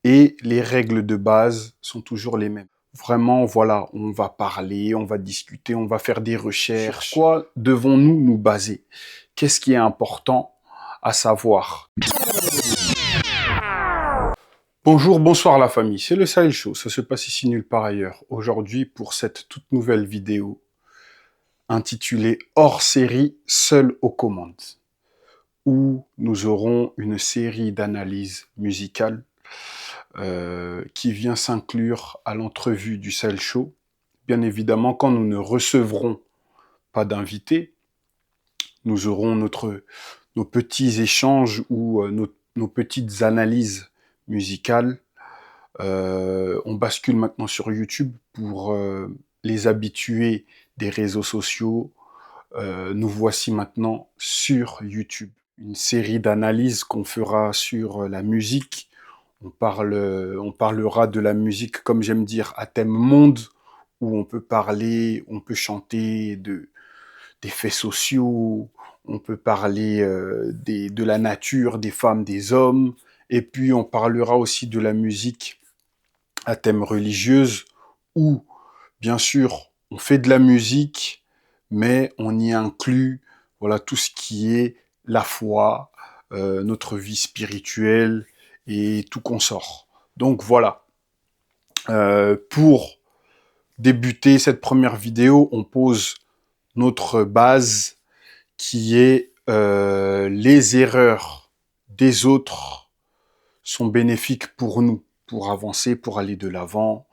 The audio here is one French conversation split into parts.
et les règles de base sont toujours les mêmes. Vraiment, voilà, on va parler, on va discuter, on va faire des recherches. Sur quoi devons-nous nous baser? Qu'est-ce qui est important à savoir? Bonjour, bonsoir la famille, c'est le Sahel Show, ça se passe ici nulle part ailleurs. Aujourd'hui, pour cette toute nouvelle vidéo intitulée Hors série, seul aux commandes, où nous aurons une série d'analyses musicales qui vient s'inclure à l'entrevue du Sahel Show. Bien évidemment, quand nous ne recevrons pas d'invités, nous aurons nos petits échanges ou nos petites analyses musicales. On bascule maintenant sur YouTube pour les habitués des réseaux sociaux. Nous voici maintenant sur YouTube. Une série d'analyses qu'on fera sur la musique. On parlera de la musique, comme j'aime dire, à thème monde, où on peut parler, on peut chanter des faits sociaux, on peut parler de la nature, des femmes, des hommes, et puis on parlera aussi de la musique à thème religieuse, où, bien sûr, on fait de la musique, mais on y inclut voilà, tout ce qui est la foi, notre vie spirituelle et tout consort. Donc voilà, pour débuter cette première vidéo, on pose notre base qui est les erreurs des autres sont bénéfiques pour nous, pour avancer, pour aller de l'avant.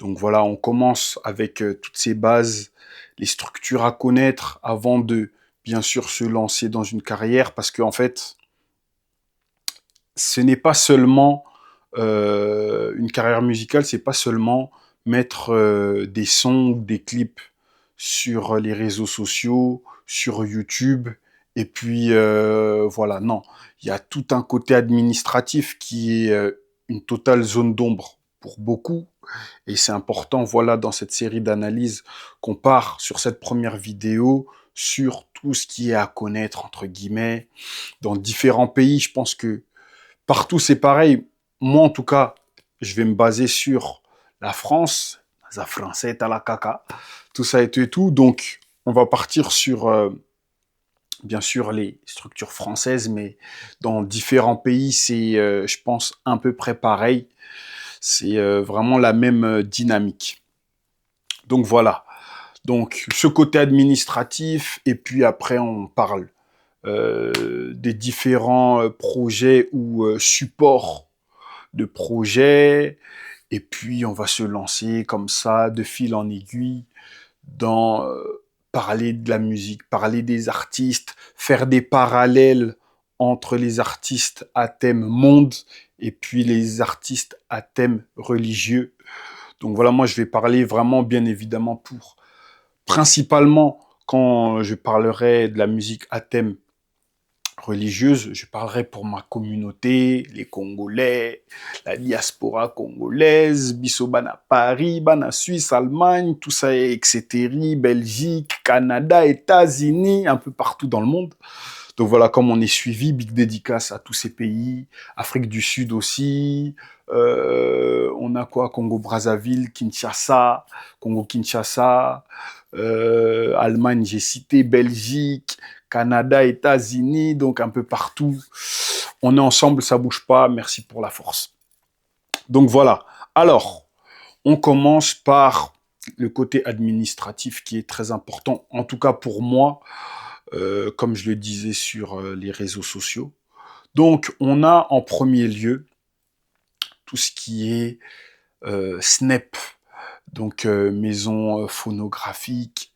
Donc voilà, on commence avec toutes ces bases, les structures à connaître avant de, bien sûr, se lancer dans une carrière, parce qu'en fait, ce n'est pas seulement une carrière musicale, c'est pas seulement mettre des sons ou des clips sur les réseaux sociaux, sur YouTube, et puis voilà, non. Il y a tout un côté administratif qui est une totale zone d'ombre pour beaucoup, et c'est important, voilà, dans cette série d'analyses qu'on part sur cette première vidéo sur tout ce qui est à connaître, entre guillemets, dans différents pays. Je pense que partout, c'est pareil. Moi, en tout cas, je vais me baser sur la France, la française, à la caca, tout ça et tout. Donc, on va partir sur, bien sûr, les structures françaises, mais dans différents pays, c'est, je pense, à peu près pareil. C'est vraiment la même dynamique. Donc, voilà. Donc, ce côté administratif, et puis après, on parle des différents projets ou supports de projets, et puis on va se lancer comme ça, de fil en aiguille, dans parler de la musique, parler des artistes, faire des parallèles entre les artistes à thème monde et puis les artistes à thème religieux. Donc voilà, moi je vais parler vraiment bien évidemment pour, principalement quand je parlerai de la musique à thème religieuse, je parlerai pour ma communauté, les Congolais, la diaspora congolaise, biso bana Paris, bana Suisse, Allemagne, tout ça, etc., Belgique, Canada, États-Unis, un peu partout dans le monde. Donc voilà, comme on est suivi, big dédicace à tous ces pays, Afrique du Sud aussi, on a quoi, Congo-Brazzaville, Kinshasa, Congo-Kinshasa, Allemagne, j'ai cité, Belgique, Canada, États-Unis, donc un peu partout. On est ensemble, ça bouge pas, merci pour la force. Donc voilà. Alors, on commence par le côté administratif qui est très important, en tout cas pour moi, comme je le disais sur les réseaux sociaux. Donc, on a en premier lieu tout ce qui est SNEP, donc maison phonographique,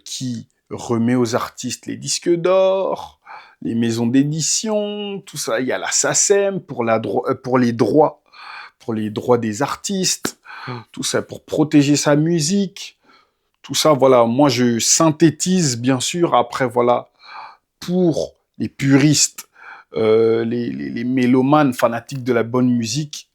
qui remet aux artistes les disques d'or, les maisons d'édition, tout ça. Il y a la SACEM pour les droits des artistes, tout ça pour protéger sa musique, tout ça. Voilà, moi je synthétise bien sûr. Après voilà, pour les puristes, les mélomanes fanatiques de la bonne musique,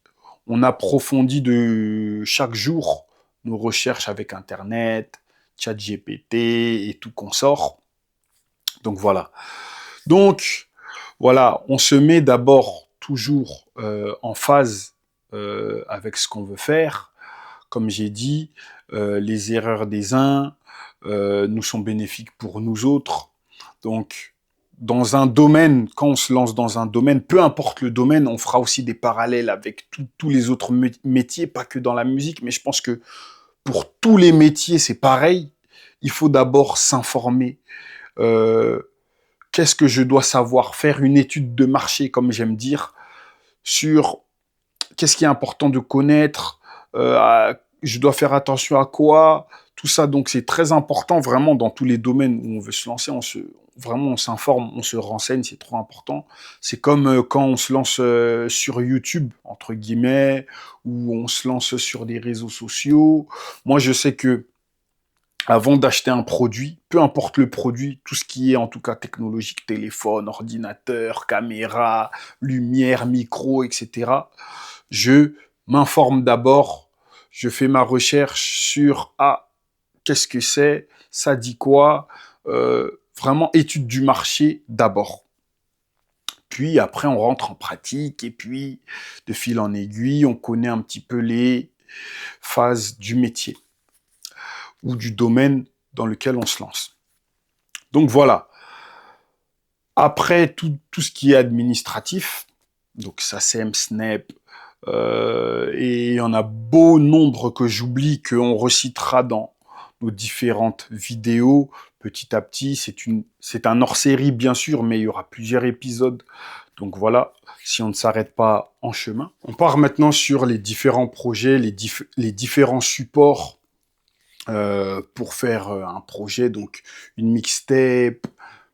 on approfondit de chaque jour nos recherches avec Internet, ChatGPT et tout consort. Donc voilà. Donc voilà, on se met d'abord toujours en phase avec ce qu'on veut faire. Comme j'ai dit, les erreurs des uns nous sont bénéfiques pour nous autres. Donc, dans un domaine, quand on se lance dans un domaine, peu importe le domaine, on fera aussi des parallèles avec tous les autres métiers, pas que dans la musique, mais je pense que pour tous les métiers, c'est pareil. Il faut d'abord s'informer. Euh, Qu'est-ce que je dois savoir? Faire une étude de marché, comme j'aime dire, sur qu'est-ce qui est important de connaître, je dois faire attention à quoi, tout ça. Donc c'est très important vraiment dans tous les domaines où on veut se lancer. Vraiment on s'informe, on se renseigne, c'est trop important. C'est comme quand on se lance sur YouTube entre guillemets, ou on se lance sur des réseaux sociaux. Moi je sais que avant d'acheter un produit, peu importe le produit, tout ce qui est en tout cas technologique, téléphone, ordinateur, caméra, lumière, micro, etc., je m'informe d'abord, je fais ma recherche sur qu'est-ce que c'est, ça dit quoi, vraiment étude du marché d'abord. Puis après, on rentre en pratique et puis de fil en aiguille, on connaît un petit peu les phases du métier ou du domaine dans lequel on se lance. Donc voilà. Après tout ce qui est administratif, donc SACEM, SNEP, et il y en a beau nombre que j'oublie, qu'on recitera dans nos différentes vidéos petit à petit. C'est un hors-série bien sûr, mais il y aura plusieurs épisodes. Donc voilà, si on ne s'arrête pas en chemin. On part maintenant sur les différents projets, les différents supports pour faire un projet, donc une mixtape,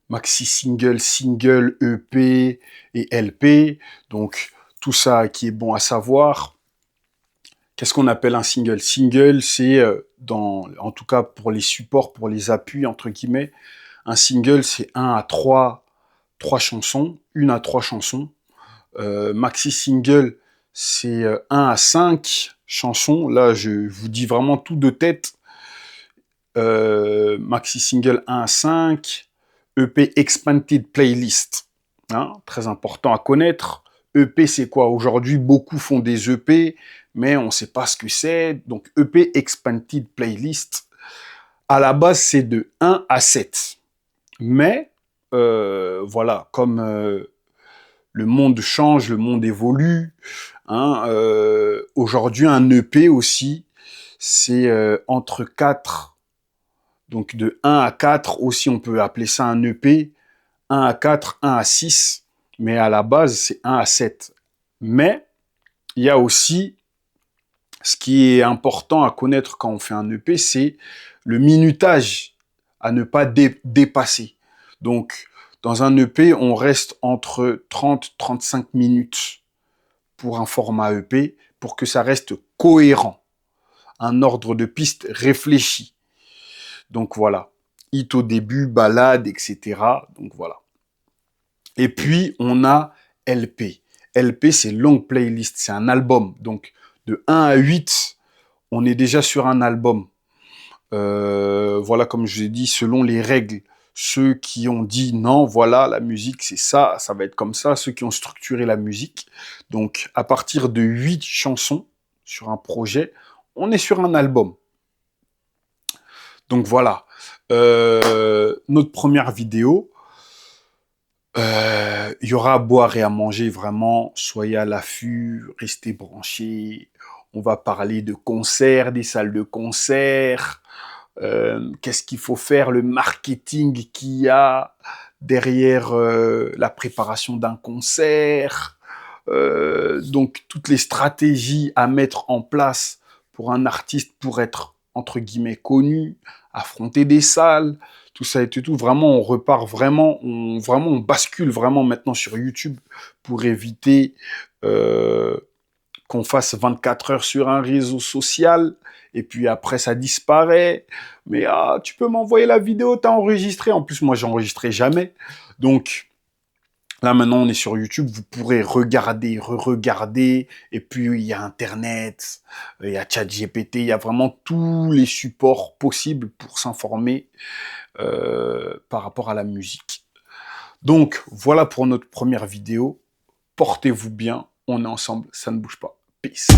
maxi single, single, EP et LP. Donc tout ça qui est bon à savoir. Qu'est-ce qu'on appelle un single? Single, c'est en tout cas pour les supports, pour les appuis entre guillemets, un single c'est 1 à 3 chansons, 1 à 3 chansons. Maxi single, c'est 1 à 5 chansons. Là, je vous dis vraiment tout de tête. Maxi single 1 à 5, EP Expanded Playlist, hein, très important à connaître. EP, c'est quoi? Aujourd'hui, beaucoup font des EP, mais on ne sait pas ce que c'est. Donc, EP Expanded Playlist, à la base, c'est de 1 à 7. Mais, voilà, comme le monde change, le monde évolue, hein, aujourd'hui, un EP aussi, c'est entre 4. Donc de 1 à 4 aussi, on peut appeler ça un EP. 1 à 4, 1 à 6. Mais à la base, c'est 1 à 7. Mais il y a aussi ce qui est important à connaître quand on fait un EP, c'est le minutage à ne pas dépasser. Donc, dans un EP, on reste entre 30-35 minutes pour un format EP pour que ça reste cohérent. Un ordre de piste réfléchi. Donc voilà, hit au début, balade, etc. Donc voilà. Et puis, on a LP. LP, c'est long playlist, c'est un album. Donc, de 1 à 8, on est déjà sur un album. Voilà, comme je vous ai dit, selon les règles. Ceux qui ont dit non, voilà, la musique, c'est ça, ça va être comme ça. Ceux qui ont structuré la musique. Donc, à partir de 8 chansons sur un projet, on est sur un album. Donc voilà, notre première vidéo, il y aura à boire et à manger, vraiment, soyez à l'affût, restez branchés. On va parler de concerts, des salles de concert, qu'est-ce qu'il faut faire, le marketing qu'il y a derrière la préparation d'un concert, donc toutes les stratégies à mettre en place pour un artiste pour être entre guillemets connu, affronter des salles, tout ça et tout. Vraiment, on repart vraiment, on bascule vraiment maintenant sur YouTube pour éviter qu'on fasse 24 heures sur un réseau social et puis après ça disparaît. Mais tu peux m'envoyer la vidéo, t'as enregistré. En plus, moi, j'enregistrais jamais. Donc, là, maintenant, on est sur YouTube, vous pourrez regarder, re-regarder, et puis il y a Internet, il y a ChatGPT, il y a vraiment tous les supports possibles pour s'informer par rapport à la musique. Donc, voilà pour notre première vidéo. Portez-vous bien. On est ensemble. Ça ne bouge pas. Peace.